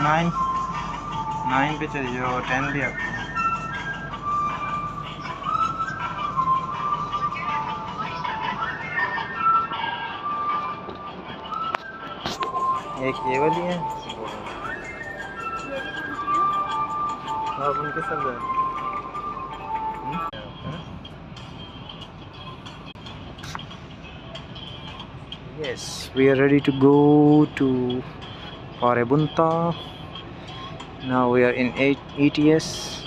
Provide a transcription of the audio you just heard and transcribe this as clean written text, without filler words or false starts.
9 9 पे चलिए जो 10 भी आपको एक ये वाली है आप उनके साथ जाए yes we are ready to go to Parebunta. Now we are in ETS.